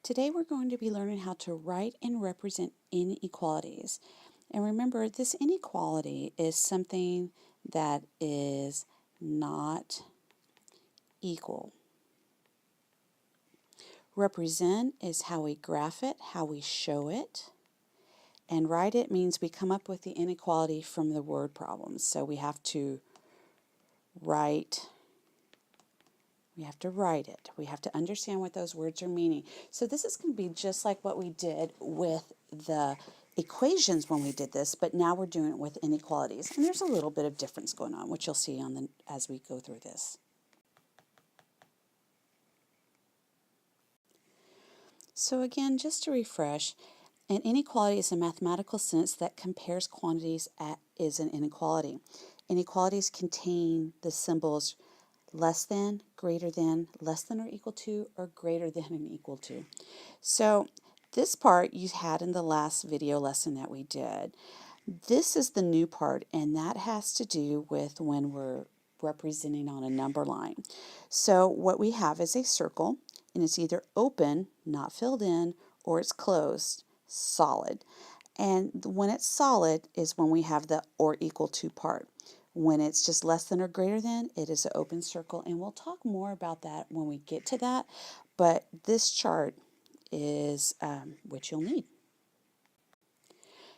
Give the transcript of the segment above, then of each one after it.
Today we're going to be learning how to write and represent inequalities. And remember, this inequality is something that is not equal. Represent is how we graph it, how we show it. And write it means we come up with the inequality from the word problems. So we have to write it. We have to understand what those words are meaning. So this is going to be just like what we did with the equations when we did this, but now we're doing it with inequalities. And there's a little bit of difference going on, which you'll see as we go through this. So again, just to refresh, an inequality is a mathematical sentence that compares quantities is an inequality. Inequalities contain the symbols less than, greater than, less than or equal to, or greater than and equal to. So this part you had in the last video lesson that we did. This is the new part, and that has to do with when we're representing on a number line. So what we have is a circle, and it's either open, not filled in, or it's closed, solid. And when it's solid is when we have the or equal to part. When it's just less than or greater than, it is an open circle, and we'll talk more about that when we get to that. But this chart is what you'll need.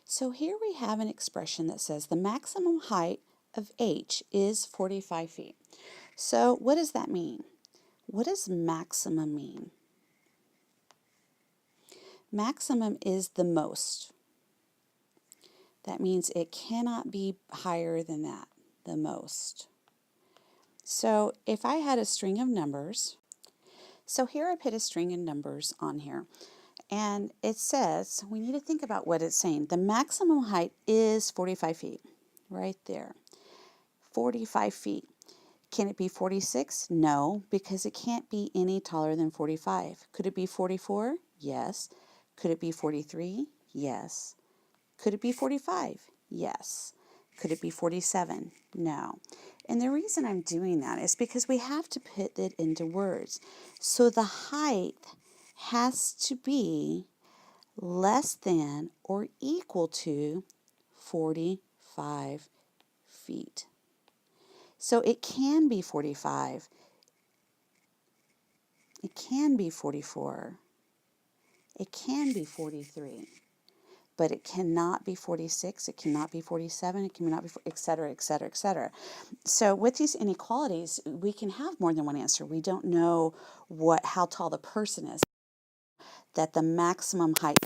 So here we have an expression that says the maximum height of H is 45 feet. So what does that mean? What does maximum mean? Maximum is the most. That means it cannot be higher than that, the most. So if I had a string of numbers, so here I put a string of numbers on here, and it says, we need to think about what it's saying. The maximum height is 45 feet, right there. 45 feet. Can it be 46? No, because it can't be any taller than 45. Could it be 44? Yes. Could it be 43? Yes. Could it be 45? Yes. Could it be 47? No. And the reason I'm doing that is because we have to put it into words. So the height has to be less than or equal to 45 feet. So it can be 45. It can be 44. It can be 43. But it cannot be 46, it cannot be 47, it cannot be, etc., etc., etc. So with these inequalities, we can have more than one answer. We don't know how tall the person is. That the maximum height,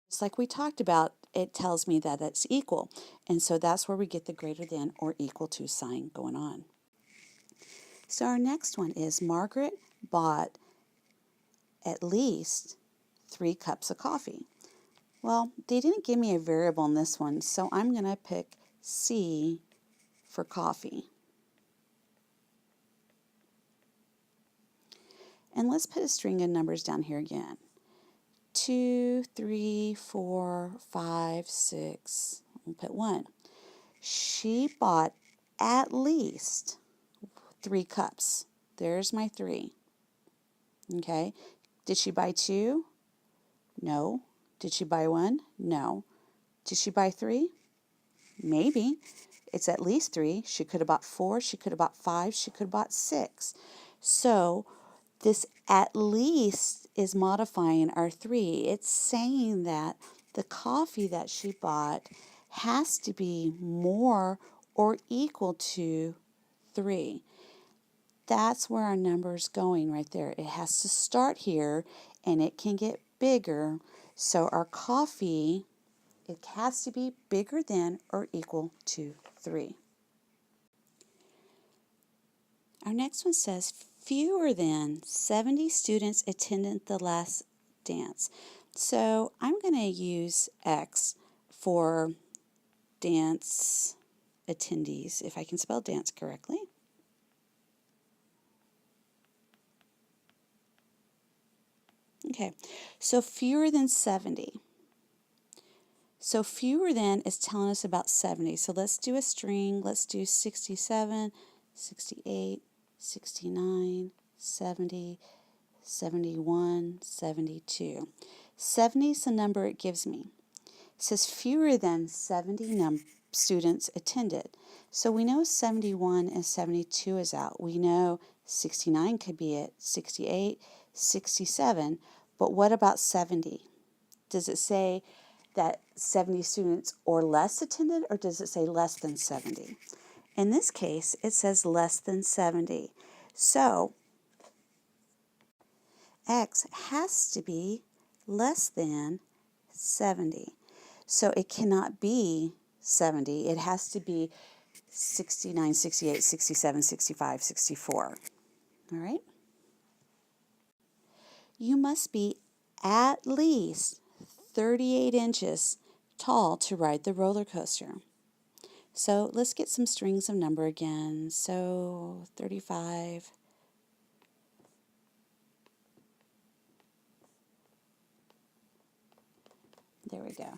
just like we talked about, it tells me that it's equal. And so that's where we get the greater than or equal to sign going on. So our next one is Margaret bought at least 3 cups of coffee. Well, they didn't give me a variable in this one, so I'm going to pick C for coffee. And let's put a string of numbers down here again. 2, 3, 4, 5, 6. We'll put 1. She bought at least 3 cups. There's my 3. Okay. Did she buy 2? No. Did she buy 1? No. Did she buy 3? Maybe. It's at least 3. She could have bought 4. She could have bought 5. She could have bought 6. So this at least is modifying our 3. It's saying that the coffee that she bought has to be more or equal to 3. That's where our number is going right there. It has to start here, and it can get bigger. So our coffee, it has to be bigger than or equal to 3. Our next one says fewer than 70 students attended the last dance. So I'm going to use X for dance attendees, if I can spell dance correctly. Okay, so fewer than 70. So fewer than is telling us about 70. So let's do a string. Let's do 67, 68, 69, 70, 71, 72. 70 is the number it gives me. It says fewer than 70 students attended. So we know 71 and 72 is out. We know 69 could be it, 68, 67. But what about 70? Does it say that 70 students or less attended, or does it say less than 70? In this case, it says less than 70. So X has to be less than 70. So it cannot be 70. It has to be 69, 68, 67, 65, 64. All right? You must be at least 38 inches tall to ride the roller coaster. So let's get some strings of number again. So 35. There we go.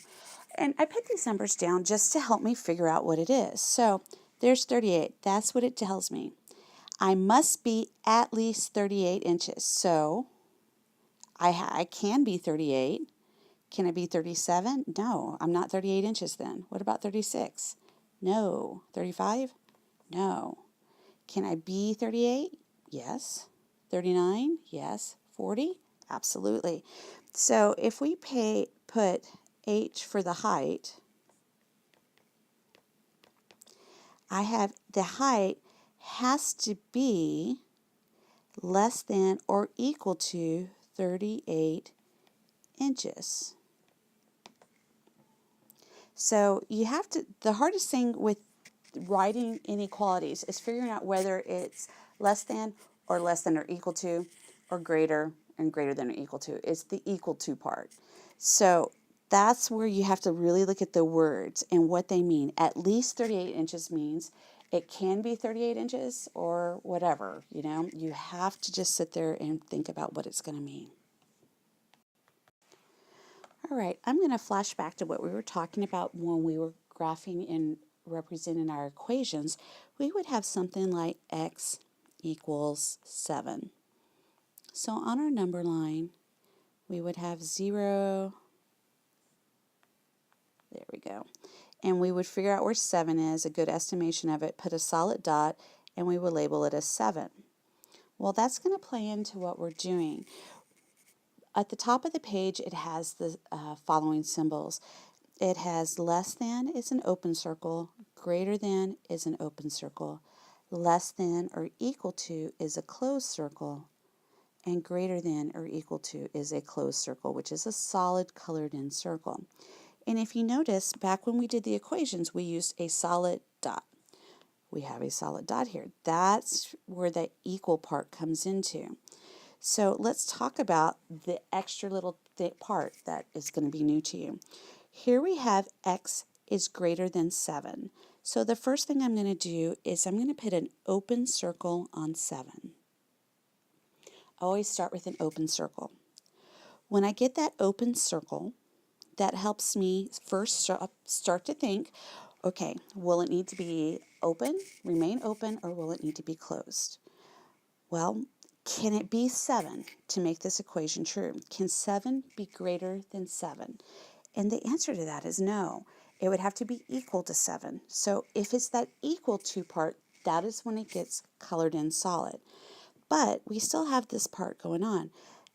And I put these numbers down just to help me figure out what it is. So there's 38. That's what it tells me. I must be at least 38 inches. So I can be 38. Can I be 37? No, I'm not 38 inches then. What about 36? No. 35? No. Can I be 38? Yes. 39? Yes. 40? Absolutely. So if we put H for the height, I have the height has to be less than or equal to 38 inches. So you have to, the hardest thing with writing inequalities is figuring out whether it's less than or equal to, or greater and greater than or equal to. It's the equal to part. So that's where you have to really look at the words and what they mean. At least 38 inches means it can be 38 inches or whatever, you know. You have to just sit there and think about what it's going to mean. All right, I'm going to flash back to what we were talking about when we were graphing and representing our equations. We would have something like x equals 7. So on our number line, we would have 0. There we go. And we would figure out where 7 is, a good estimation of it, put a solid dot, and we would label it as 7. Well, that's going to play into what we're doing. At the top of the page, it has the following symbols. It has less than is an open circle, greater than is an open circle, less than or equal to is a closed circle, and greater than or equal to is a closed circle, which is a solid colored in circle. And if you notice, back when we did the equations, we used a solid dot. We have a solid dot here. That's where the equal part comes into. So let's talk about the extra little part that is going to be new to you. Here we have x is greater than 7. So the first thing I'm going to do is I'm going to put an open circle on 7. Always start with an open circle. When I get that open circle, that helps me first start to think, okay, will it need to be open, remain open, or will it need to be closed? Well, can it be 7 to make this equation true? Can 7 be greater than 7? And the answer to that is no. It would have to be equal to 7. So if it's that equal to part, that is when it gets colored in solid. But we still have this part going on.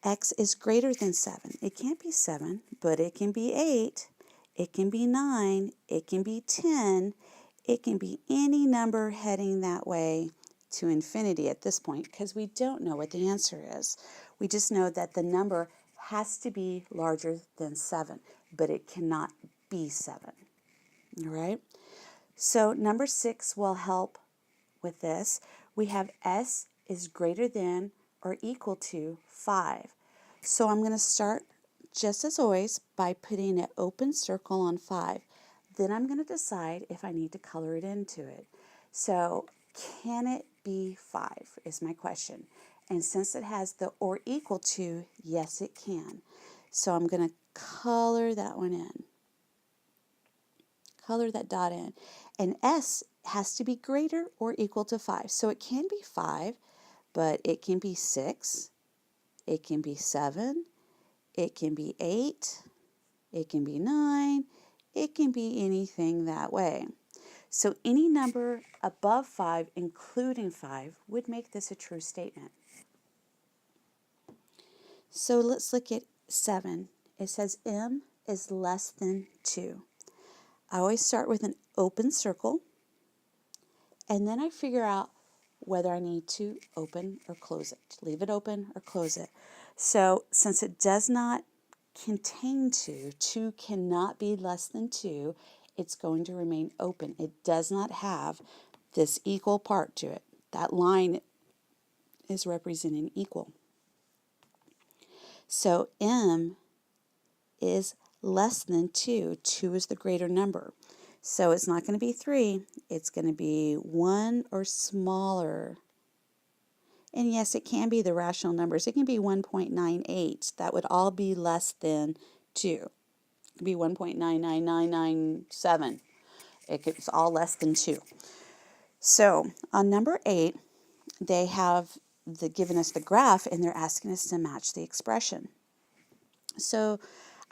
X is greater than 7. It can't be 7, but it can be 8. It can be 9. It can be 10. It can be any number heading that way to infinity at this point, because we don't know what the answer is. We just know that the number has to be larger than 7, but it cannot be 7. All right? So number 6 will help with this. We have S is greater than or equal to 5. So I'm going to start, just as always, by putting an open circle on 5. Then I'm going to decide if I need to color it into it. So can it be 5 is my question. And since it has the or equal to, yes it can. So I'm going to color that one in. Color that dot in. And S has to be greater or equal to 5. So it can be 5, but it can be 6. It can be 7. It can be 8. It can be 9. It can be anything that way. So any number above 5, including 5, would make this a true statement. So let's look at 7. It says m is less than 2. I always start with an open circle, and then I figure out whether I need to open or close it, leave it open or close it. So since it does not contain 2, 2 cannot be less than 2, it's going to remain open. It does not have this equal part to it. That line is representing equal. So m is less than 2. 2 is the greater number. So it's not going to be 3. It's going to be 1 or smaller. And yes, it can be the rational numbers. It can be 1.98. That would all be less than 2. It could be 1.99997. It's all less than 2. So on number 8, they have given us the graph, and they're asking us to match the expression. So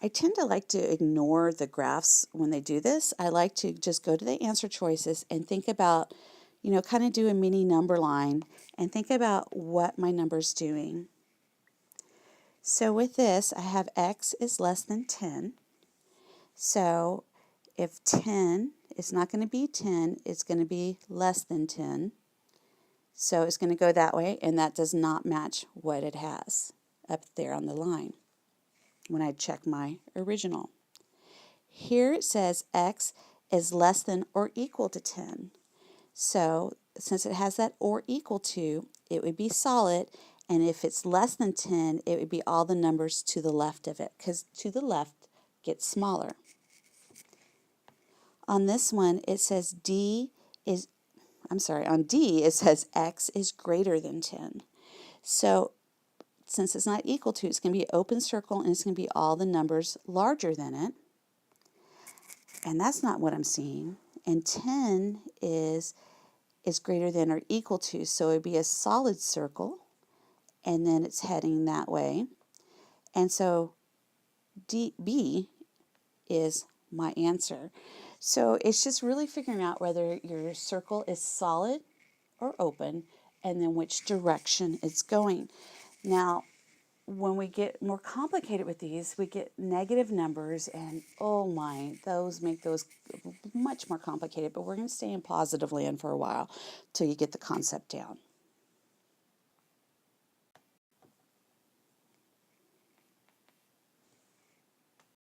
I tend to like to ignore the graphs when they do this. I like to just go to the answer choices and think about, kind of do a mini number line and think about what my number's doing. So with this, I have x is less than 10. So if 10 is not going to be 10, it's going to be less than 10. So it's going to go that way, and that does not match what it has up there on the line when I check my original. Here it says x is less than or equal to 10. So since it has that or equal to, it would be solid, and if it's less than 10, it would be all the numbers to the left of it, because to the left gets smaller. On this one, it says on D it says x is greater than 10. So since it's not equal to, it's going to be an open circle, and it's going to be all the numbers larger than it. And that's not what I'm seeing. And 10 is greater than or equal to, so it would be a solid circle, and then it's heading that way. And so B is my answer. So it's just really figuring out whether your circle is solid or open, and then which direction it's going. Now, when we get more complicated with these, we get negative numbers, and oh my, those make those much more complicated, but we're going to stay in positive land for a while till you get the concept down.